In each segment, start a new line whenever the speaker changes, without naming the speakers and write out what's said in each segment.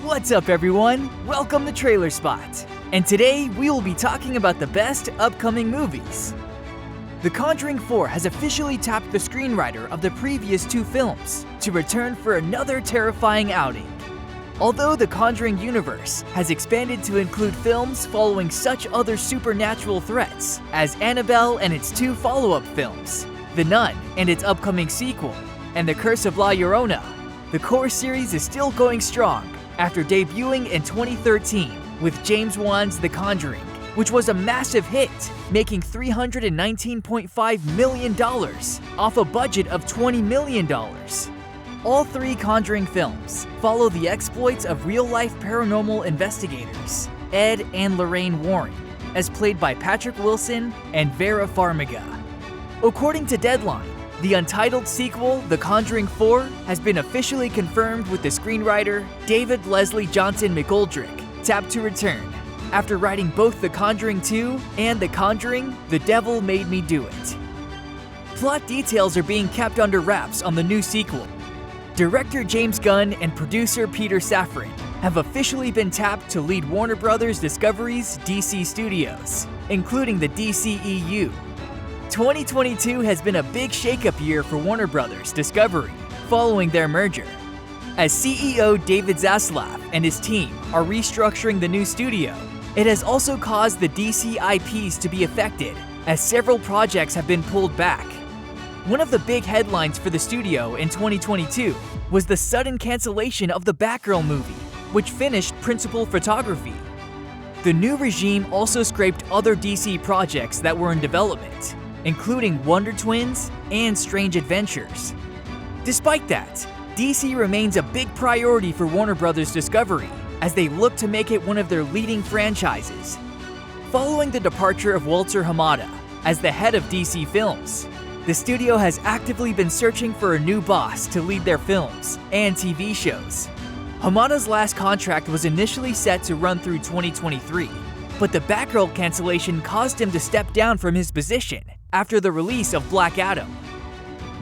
What's up everyone? Welcome to TrailerSpot. And today we will be talking about the best upcoming movies. The Conjuring 4 has officially tapped the screenwriter of the previous two films to return for another terrifying outing. Although the Conjuring universe has expanded to include films following such other supernatural threats as Annabelle and its two follow-up films, The Nun and its upcoming sequel, and The Curse of La Llorona, the core series is still going strong after debuting in 2013 with James Wan's The Conjuring, which was a massive hit, making $319.5 million off a budget of $20 million. All three Conjuring films follow the exploits of real-life paranormal investigators, Ed and Lorraine Warren, as played by Patrick Wilson and Vera Farmiga. According to Deadline, the untitled sequel, The Conjuring 4, has been officially confirmed with the screenwriter David Leslie Johnson McGoldrick tapped to return after writing both The Conjuring 2 and The Conjuring: The Devil Made Me Do It. Plot details are being kept under wraps on the new sequel. Director James Gunn and producer Peter Safran have officially been tapped to lead Warner Bros. Discovery's DC Studios, including the DCEU. 2022 has been a big shakeup year for Warner Bros. Discovery following their merger, as CEO David Zaslav and his team are restructuring the new studio. It has also caused the DC IPs to be affected, as several projects have been pulled back. One of the big headlines for the studio in 2022 was the sudden cancellation of the Batgirl movie, which finished principal photography. The new regime also scraped other DC projects that were in development, including Wonder Twins and Strange Adventures. Despite that, DC remains a big priority for Warner Bros. Discovery as they look to make it one of their leading franchises. Following the departure of Walter Hamada as the head of DC Films, the studio has actively been searching for a new boss to lead their films and TV shows. Hamada's last contract was initially set to run through 2023, but the Batgirl cancellation caused him to step down from his position after the release of Black Adam.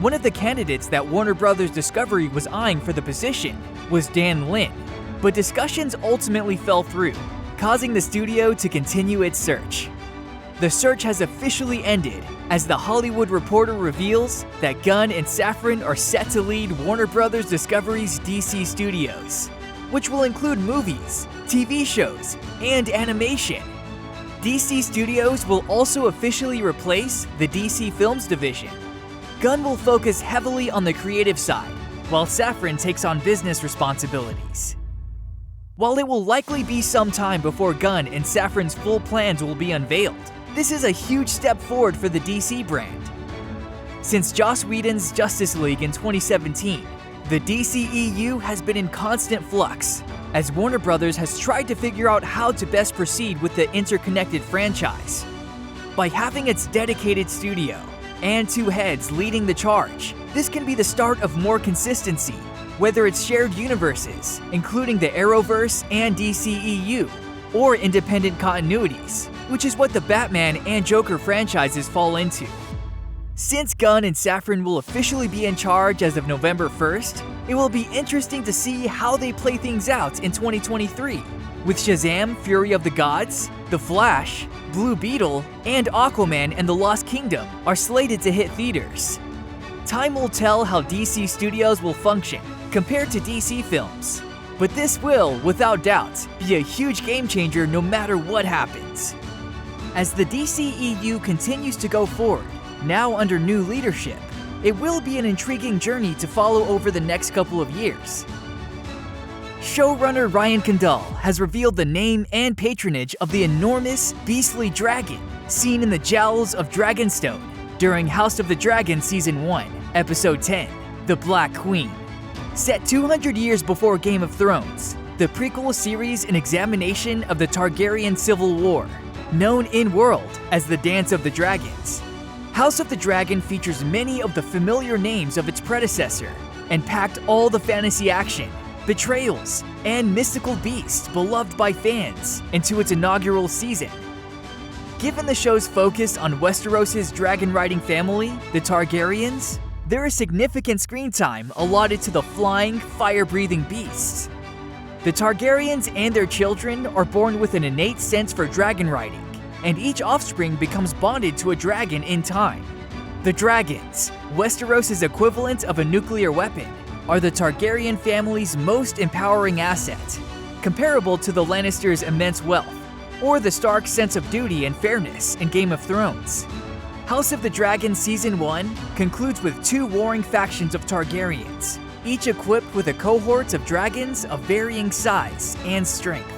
One of the candidates that Warner Bros. Discovery was eyeing for the position was Dan Lin, but discussions ultimately fell through, causing the studio to continue its search. The search has officially ended as The Hollywood Reporter reveals that Gunn and Safran are set to lead Warner Bros. Discovery's DC Studios, which will include movies, TV shows, and animation. DC Studios will also officially replace the DC Films division. Gunn will focus heavily on the creative side, while Safran takes on business responsibilities. While it will likely be some time before Gunn and Safran's full plans will be unveiled, this is a huge step forward for the DC brand. Since Joss Whedon's Justice League in 2017, the DCEU has been in constant flux, as Warner Bros. Has tried to figure out how to best proceed with the interconnected franchise. By having its dedicated studio and two heads leading the charge, this can be the start of more consistency, whether it's shared universes, including the Arrowverse and DCEU, or independent continuities, which is what the Batman and Joker franchises fall into. Since Gunn and Safran will officially be in charge as of November 1st, it will be interesting to see how they play things out in 2023, with Shazam! Fury of the Gods, The Flash, Blue Beetle, and Aquaman and the Lost Kingdom are slated to hit theaters. Time will tell how DC Studios will function compared to DC Films, but this will, without doubt, be a huge game changer no matter what happens. As the DCEU continues to go forward, now under new leadership, it will be an intriguing journey to follow over the next couple of years. Showrunner Ryan Condal has revealed the name and patronage of the enormous, beastly dragon seen in the jowls of Dragonstone during House of the Dragon Season 1, Episode 10, The Black Queen. Set 200 years before Game of Thrones, the prequel series an examination of the Targaryen Civil War, known in-world as the Dance of the Dragons. House of the Dragon features many of the familiar names of its predecessor and packed all the fantasy action, betrayals, and mystical beasts beloved by fans into its inaugural season. Given the show's focus on Westeros' dragon-riding family, the Targaryens, there is significant screen time allotted to the flying, fire-breathing beasts. The Targaryens and their children are born with an innate sense for dragon riding, and each offspring becomes bonded to a dragon in time. The dragons, Westeros' equivalent of a nuclear weapon, are the Targaryen family's most empowering asset, comparable to the Lannisters' immense wealth, or the Stark sense of duty and fairness in Game of Thrones. House of the Dragon Season 1 concludes with 2 warring factions of Targaryens, each equipped with a cohort of dragons of varying size and strength.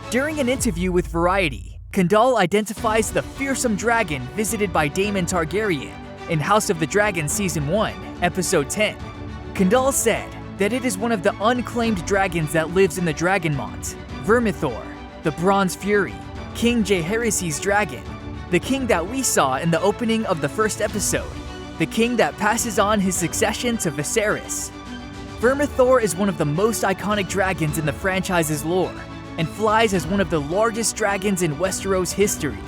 During an interview with Variety, Condal identifies the fearsome dragon visited by Daemon Targaryen in House of the Dragon Season 1, Episode 10. Condal said that it is one of the unclaimed dragons that lives in the Dragonmont, Vermithor, the Bronze Fury, King Jaehaerys' dragon, the king that we saw in the opening of the first episode, the king that passes on his succession to Viserys. Vermithor is one of the most iconic dragons in the franchise's lore, and flies as one of the largest dragons in Westeros history.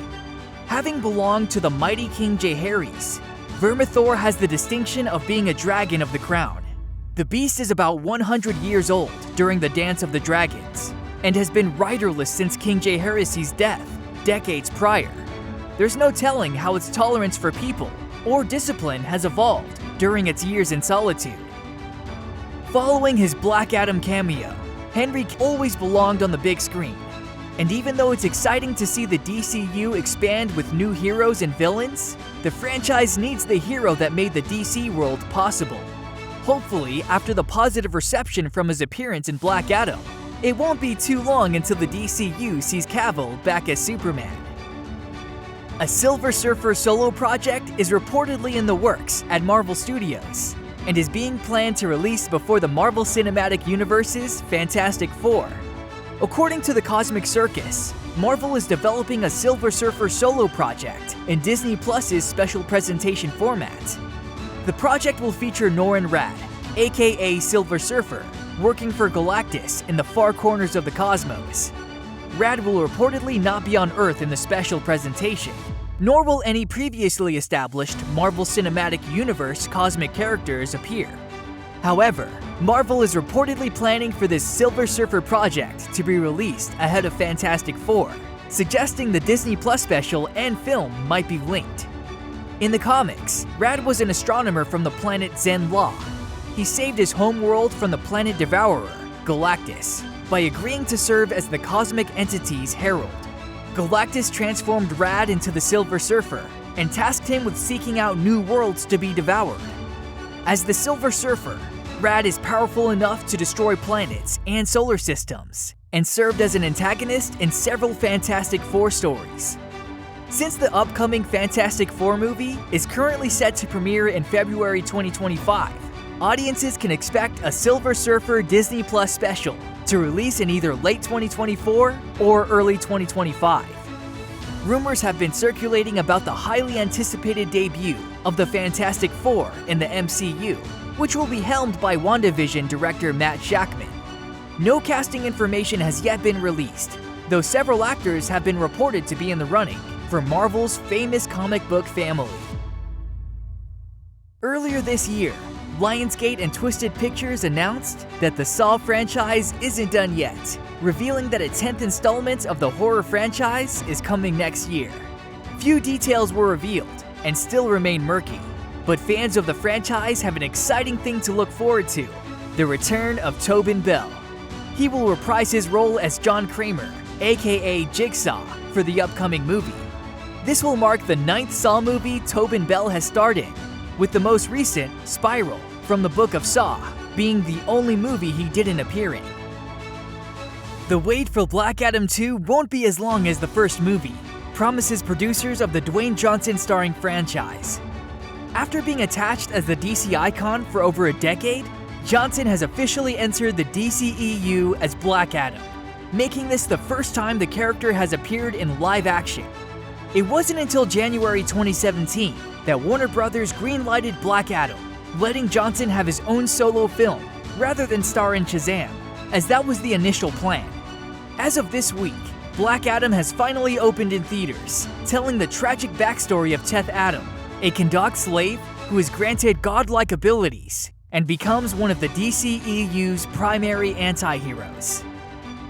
Having belonged to the mighty King Jaehaerys, Vermithor has the distinction of being a dragon of the crown. The beast is about 100 years old during the Dance of the Dragons, and has been riderless since King Jaehaerys' death, decades prior. There's no telling how its tolerance for people or discipline has evolved during its years in solitude. Following his Black Adam cameo, Henry always belonged on the big screen. And even though it's exciting to see the DCEU expand with new heroes and villains, the franchise needs the hero that made the DC world possible. Hopefully, after the positive reception from his appearance in Black Adam, it won't be too long until the DCU sees Cavill back as Superman. A Silver Surfer solo project is reportedly in the works at Marvel Studios, and is being planned to release before the Marvel Cinematic Universe's Fantastic Four. According to the Cosmic Circus, Marvel is developing a Silver Surfer solo project in Disney Plus's special presentation format. The project will feature Norrin Radd, aka Silver Surfer, working for Galactus in the far corners of the cosmos. Radd will reportedly not be on Earth in the special presentation, nor will any previously established Marvel Cinematic Universe cosmic characters appear. However, Marvel is reportedly planning for this Silver Surfer project to be released ahead of Fantastic Four, suggesting the Disney Plus special and film might be linked. In the comics, Radd was an astronomer from the planet Zen-La. He saved his homeworld from the planet Devourer, Galactus, by agreeing to serve as the cosmic entity's herald. Galactus transformed Radd into the Silver Surfer and tasked him with seeking out new worlds to be devoured. As the Silver Surfer, Radd is powerful enough to destroy planets and solar systems, and served as an antagonist in several Fantastic Four stories. Since the upcoming Fantastic Four movie is currently set to premiere in February 2025, audiences can expect a Silver Surfer Disney Plus special to release in either late 2024 or early 2025. Rumors have been circulating about the highly anticipated debut of the Fantastic Four in the MCU, which will be helmed by WandaVision director Matt Shakman. No casting information has yet been released, though several actors have been reported to be in the running for Marvel's famous comic book family. Earlier this year, Lionsgate and Twisted Pictures announced that the Saw franchise isn't done yet, revealing that a 10th installment of the horror franchise is coming next year. Few details were revealed and still remain murky, but fans of the franchise have an exciting thing to look forward to: the return of Tobin Bell. He will reprise his role as John Kramer, aka Jigsaw, for the upcoming movie. This will mark the 9th Saw movie Tobin Bell has starred in, with the most recent, Spiral, from the Book of Saw, being the only movie he didn't appear in. The wait for Black Adam 2 won't be as long as the first movie, promises producers of the Dwayne Johnson starring franchise. After being attached as the DC icon for over a decade, Johnson has officially entered the DCEU as Black Adam, making this the first time the character has appeared in live action. It wasn't until January 2017 that Warner Brothers greenlighted Black Adam, letting Johnson have his own solo film rather than star in Shazam, as that was the initial plan. As of this week, Black Adam has finally opened in theaters, telling the tragic backstory of Teth Adam, a Kahndaq slave who is granted godlike abilities and becomes one of the DCEU's primary anti-heroes.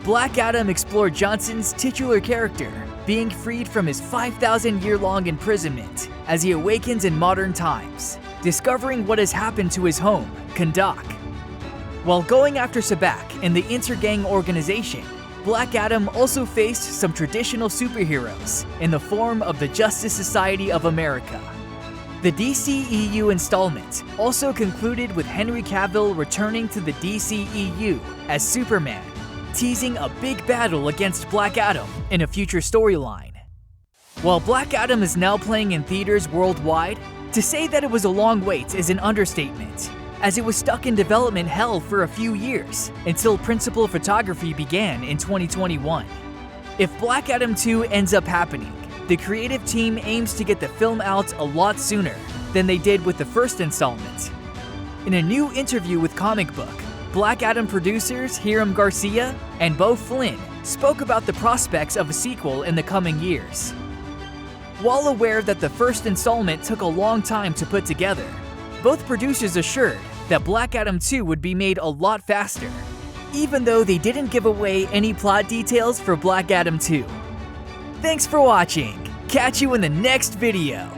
Black Adam explored Johnson's titular character, being freed from his 5,000-year-long imprisonment as he awakens in modern times, discovering what has happened to his home, Kahndaq. While going after Sabbac and the Intergang organization, Black Adam also faced some traditional superheroes in the form of the Justice Society of America. The DCEU installment also concluded with Henry Cavill returning to the DCEU as Superman, teasing a big battle against Black Adam in a future storyline. While Black Adam is now playing in theaters worldwide, to say that it was a long wait is an understatement, as it was stuck in development hell for a few years until principal photography began in 2021. If Black Adam 2 ends up happening, the creative team aims to get the film out a lot sooner than they did with the first installment. In a new interview with Comic Book, Black Adam producers Hiram Garcia and Beau Flynn spoke about the prospects of a sequel in the coming years. While aware that the first installment took a long time to put together, both producers assured that Black Adam 2 would be made a lot faster, even though they didn't give away any plot details for Black Adam 2. Thanks for watching. Catch you in the next video.